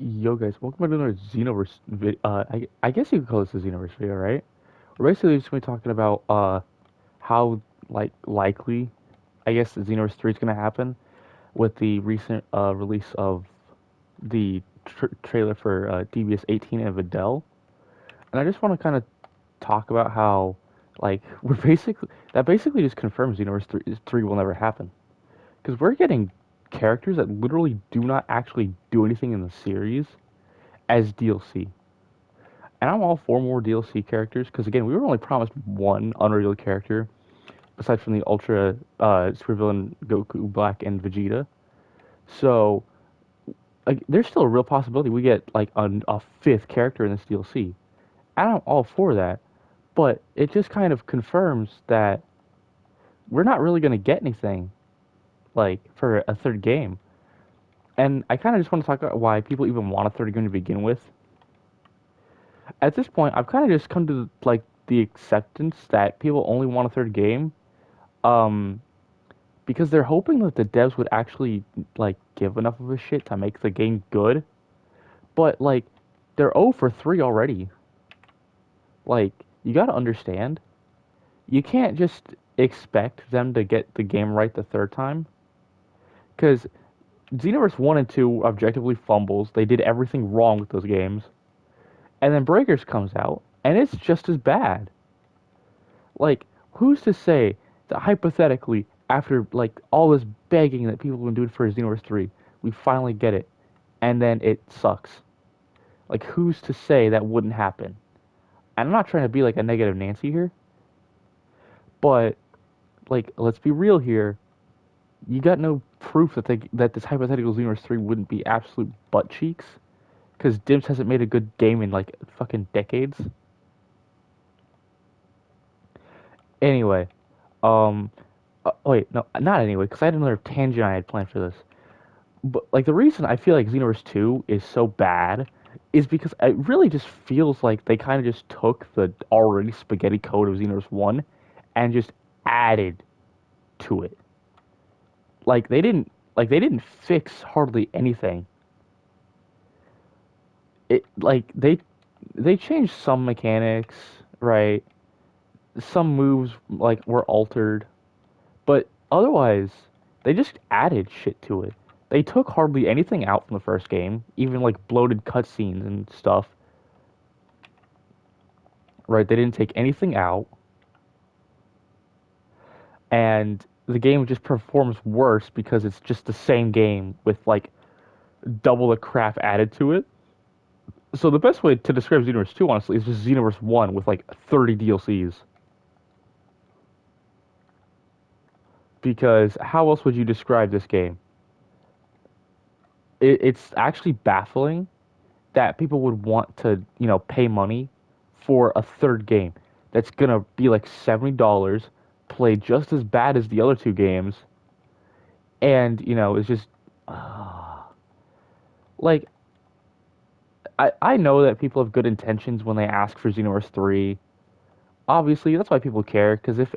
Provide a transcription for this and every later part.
Yo guys, welcome to another Xenoverse vid. I guess you could call this a Xenoverse video, right? We're basically just gonna be talking about how likely I guess the Xenoverse 3 is gonna happen with the recent release of the trailer for DBS 18 and Videl. And I just want to kind of talk about how we're basically just confirms Xenoverse 3 will never happen because we're getting characters that literally do not actually do anything in the series as DLC. And I'm all for more DLC characters because again, we were only promised one unreal character aside from the Ultra Supervillain Goku, Black, and Vegeta. So like, there's still a real possibility we get like a fifth character in this DLC. And I'm all for that, but it just kind of confirms that we're not really gonna get anything like for a third game. And I kind of just want to talk about why people even want a third game to begin with. At this point, I've kind of just come to like the acceptance that people only want a third game um, because they're hoping that the devs would actually like give enough of a shit to make the game good. But like they're 0 for 3 already. Like you gotta understand, you can't just expect them to get the game right the third time. Because Xenoverse 1 and 2 objectively fumbles. They did everything wrong with those games. And then Breakers comes out, and it's just as bad. Like, who's to say that hypothetically, after like all this begging that people have been doing for Xenoverse 3, we finally get it, and then it sucks? Like, who's to say that wouldn't happen? And I'm not trying to be like a negative Nancy here, but like, let's be real here. You got no proof that that this hypothetical Xenoverse 3 wouldn't be absolute butt cheeks, because Dims hasn't made a good game in like fucking decades. Anyway, um, wait, no, not anyway, because I had another tangent I had planned for this. But like the reason I feel like Xenoverse 2 is so bad is because it really just feels like they kind of just took the already spaghetti code of Xenoverse 1 and just added to it. They didn't fix hardly anything. It like they changed some mechanics, right? Some moves like were altered, but otherwise, they just added shit to it. They took hardly anything out from the first game, even like bloated cutscenes and stuff. Right? They didn't take anything out, and the game just performs worse because it's just the same game with like double the crap added to it. So the best way to describe Xenoverse 2, honestly, is just Xenoverse 1 with like 30 DLCs. Because how else would you describe this game? It's actually baffling that people would want to, pay money for a third game that's gonna be like $70, play just as bad as the other two games, and it's just uh, like I know that people have good intentions when they ask for Xenoverse 3. Obviously, that's why people care because if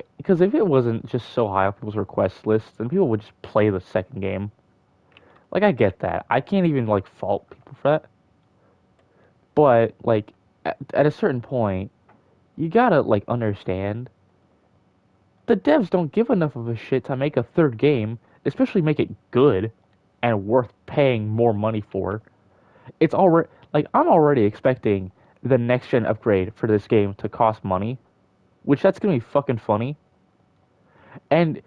it wasn't just so high on people's request list, then people would just play the second game. Like I get that. I can't even like fault people for that. But like at a certain point, you gotta like understand the devs don't give enough of a shit to make a third game, especially make it good and worth paying more money for. It's already like I'm already expecting the next gen upgrade for this game to cost money, which that's gonna be fucking funny. And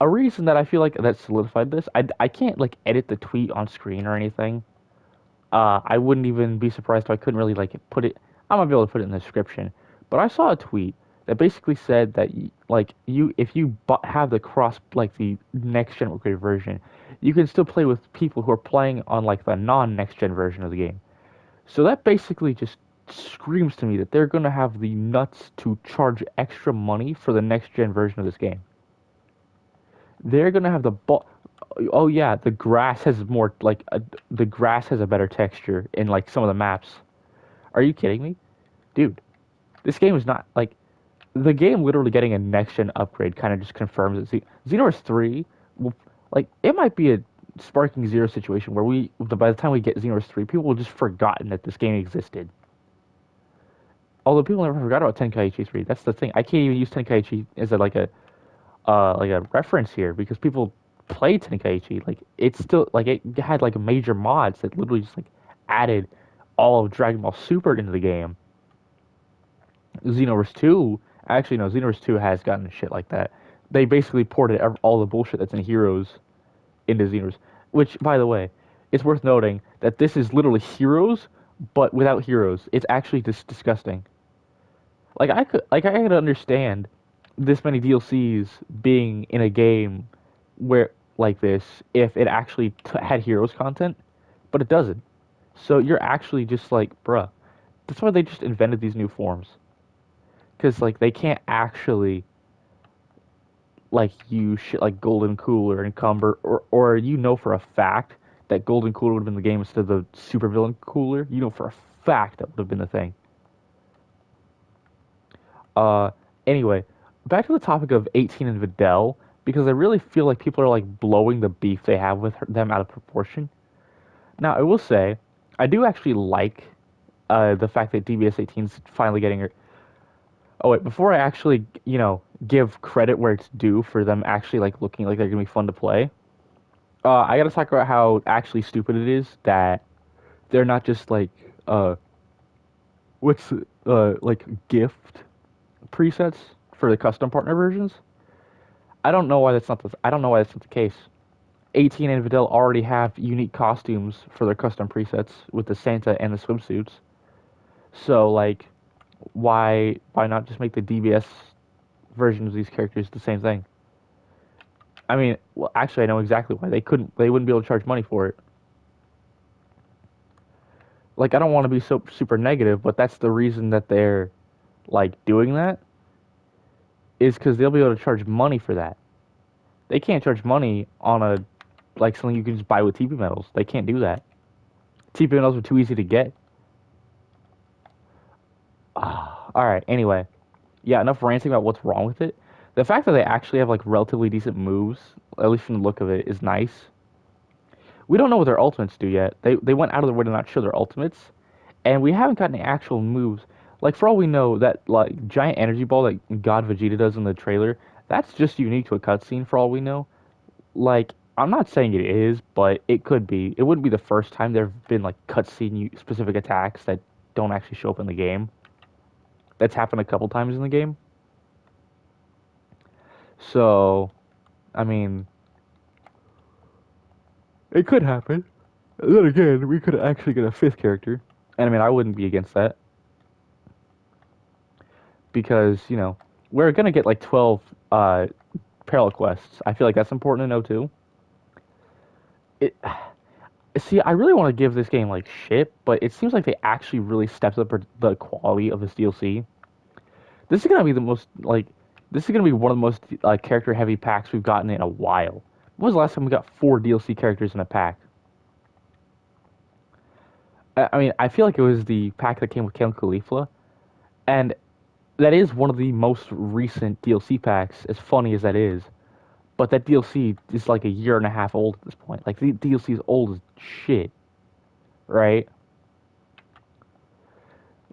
a reason that I feel like that solidified this, I can't like edit the tweet on screen or anything. I wouldn't even be surprised if I couldn't really like put it. I might be able to put it in the description, but I saw a tweet that basically said that like you if you have the cross like the next gen upgraded version, you can still play with people who are playing on like the non next gen version of the game. So that basically just screams to me that they're gonna have the nuts to charge extra money for the next gen version of this game. They're gonna have the oh yeah, the grass has more like the grass has a better texture in like some of the maps. Are you kidding me, dude? This game is not like the game literally getting a next gen upgrade kind of just confirms it. See, Xenoverse 3 will like it might be a sparking zero situation where by the time we get Xenoverse 3, people will just forgotten that this game existed. Although people never forgot about Tenkaichi 3. That's the thing. I can't even use Tenkaichi as like a reference here because people play Tenkaichi. Like it's still like it had like major mods that literally just like added all of Dragon Ball Super into the game. Xenoverse 2, actually no, Xenoverse 2 has gotten shit like that. They basically ported all the bullshit that's in Heroes into Xenoverse. Which, by the way, it's worth noting that this is literally Heroes, but without Heroes. It's actually just disgusting. I could understand this many DLCs being in a game where like this if it actually had Heroes content, but it doesn't. So you're actually just like, bruh. That's why they just invented these new forms, because like they can't actually like use shit like Golden Cooler and Cumber, or you know for a fact that Golden Cooler would have been the game instead of the Supervillain Cooler. You know for a fact that would have been the thing. Uh, anyway, back to the topic of 18 and Videl, because I really feel like people are like blowing the beef they have with them out of proportion. Now, I will say, I do actually like the fact that DBS 18 is finally getting her. Oh wait, before I actually, give credit where it's due for them actually like looking like they're gonna be fun to play, I gotta talk about how actually stupid it is that they're not just like uh, what's like gift presets for the custom partner versions. I don't know why that's not the case. 18 and Videl already have unique costumes for their custom presets with the Santa and the swimsuits. So like, why not just make the DBS versions of these characters the same thing? I mean, well, actually, I know exactly why they wouldn't be able to charge money for it. Like, I don't want to be so super negative, but that's the reason that they're like doing that is because they'll be able to charge money for that. They can't charge money on a like something you can just buy with TP metals. They can't do that. TP metals are too easy to get. All right. Anyway, yeah. Enough ranting about what's wrong with it. The fact that they actually have like relatively decent moves, at least from the look of it, is nice. We don't know what their ultimates do yet. They went out of their way to not show their ultimates, and we haven't gotten any actual moves. Like for all we know, that like giant energy ball that God Vegeta does in the trailer, that's just unique to a cutscene. For all we know, like I'm not saying it is, but it could be. It wouldn't be the first time there have been like cutscene specific attacks that don't actually show up in the game. That's happened a couple times in the game. So, I mean, it could happen. Then again, we could actually get a fifth character. And I mean, I wouldn't be against that because, we're going to get like 12 parallel quests. I feel like that's important to know too. It See, I really want to give this game like shit, but it seems like they actually really stepped up the quality of this DLC. This is going to be the most like this is going to be one of the most character heavy packs we've gotten in a while. When was the last time we got 4 DLC characters in a pack? I mean, I feel like it was the pack that came with Count Caulifla, and that is one of the most recent DLC packs, as funny as that is. But that DLC is like a year and a half old at this point. Like, the DLC is old as shit, right?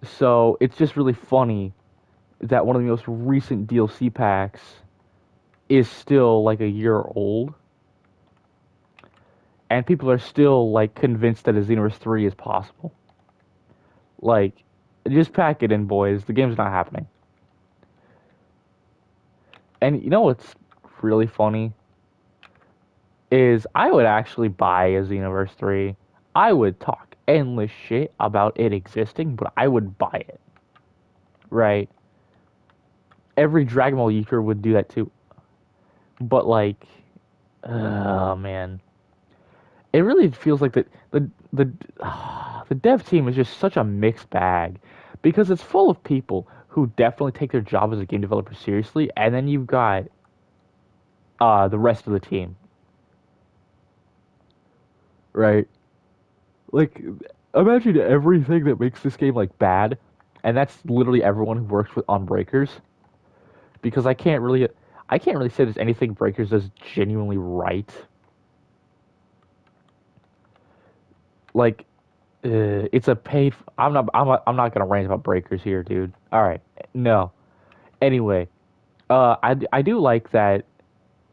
So, it's just really funny that one of the most recent DLC packs is still like a year old, and people are still like convinced that a Xenoverse 3 is possible. Like, just pack it in, boys. The game's not happening. And you know what's really funny is I would actually buy a Xenoverse 3. I would talk endless shit about it existing, but I would buy it. Right? Every Dragon Ball YouTuber would do that too. But like, oh man, it really feels like the dev team is just such a mixed bag because it's full of people who definitely take their job as a game developer seriously, and then you've got the rest of the team, right? Like, imagine everything that makes this game like bad, and that's literally everyone who works on Breakers. Because I can't really say there's anything Breakers does genuinely right. like it's a paid. I'm not gonna rant about breakers here, dude. All right, no. Anyway, I do like that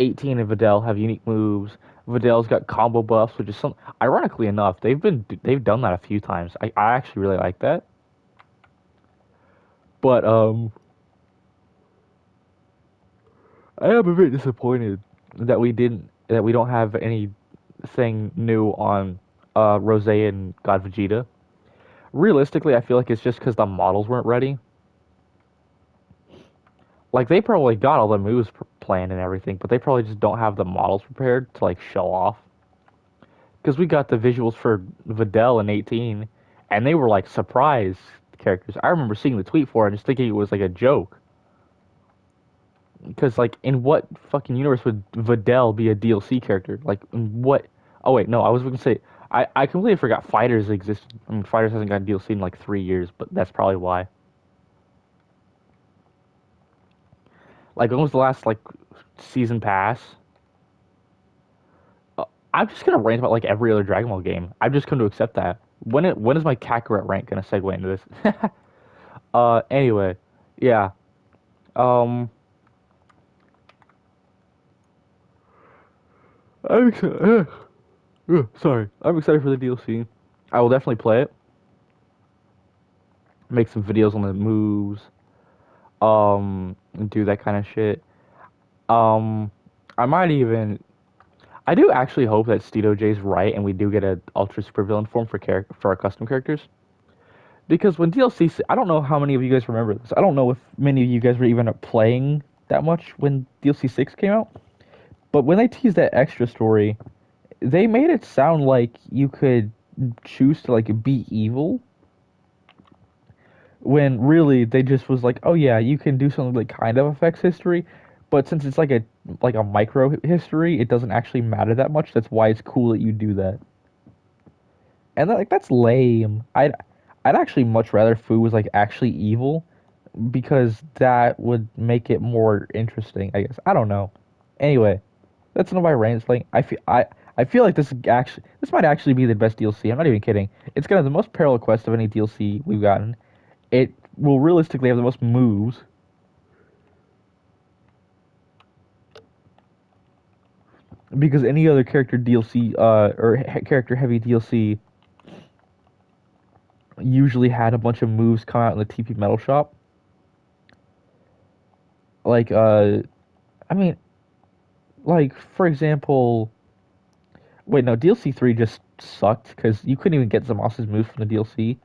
18 and Videl have unique moves. Videl's got combo buffs, which is some. Ironically enough, they've done that a few times. I actually really like that. But I am a bit disappointed that we don't have anything new on Rose and God Vegeta. Realistically, I feel like it's just because the models weren't ready. Like they probably got all the moves planned and everything, but they probably just don't have the models prepared to like show off. Because we got the visuals for Videl in 18, and they were like surprise characters. I remember seeing the tweet for it and just thinking it was like a joke. Because like, in what fucking universe would Videl be a DLC character? Like, in what? Oh wait, no, I was gonna say I completely forgot Fighters existed. I mean, Fighters hasn't got DLC in like 3 years, but that's probably why. Like, when was the last like season pass? I'm just gonna rant about like every other Dragon Ball game. I've just come to accept that. When is my Kakarot rank gonna segue into this? Anyway, yeah. Um, I'm excited. Sorry, I'm excited for the DLC. I will definitely play it. Make some videos on the moves. And do that kind of shit. Um, I might even. I do actually hope that Steto J's right, and we do get a Ultra Super Villain form for our custom characters. Because when DLC, I don't know how many of you guys remember this. I don't know if many of you guys were even playing that much when DLC 6 came out. But when they teased that extra story, they made it sound like you could choose to like be evil, when really they just was like, oh yeah, you can do something that kind of affects history, but since it's like a micro history, it doesn't actually matter that much. That's why it's cool that you do that. And that, like that's lame. I'd actually much rather Fu was like actually evil, because that would make it more interesting, I guess. I don't know. Anyway, that's enough of my rants. Like I feel like this might actually be the best DLC. I'm not even kidding. It's gonna have the most parallel quest of any DLC we've gotten. It will realistically have the most moves, because any other character DLC or character heavy DLC usually had a bunch of moves come out in the TP Metal Shop. Like I mean, like for example, wait, no, DLC 3 just sucked because you couldn't even get Zamos's moves from the DLC,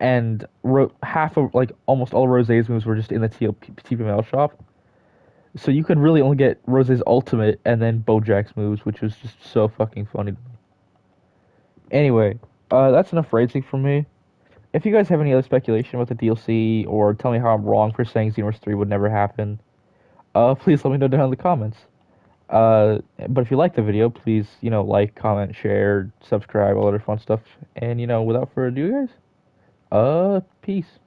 and half of like almost all Rose's moves were just in the TP Metal Shop. So you could really only get Rose's ultimate and then Bojack's moves, which was just so fucking funny. Anyway, that's enough raging from me. If you guys have any other speculation about the DLC, or tell me how I'm wrong for saying Xenoverse 3 would never happen, please let me know down in the comments. But if you like the video, please, like, comment, share, subscribe, all that other fun stuff. And, without further ado, guys, peace.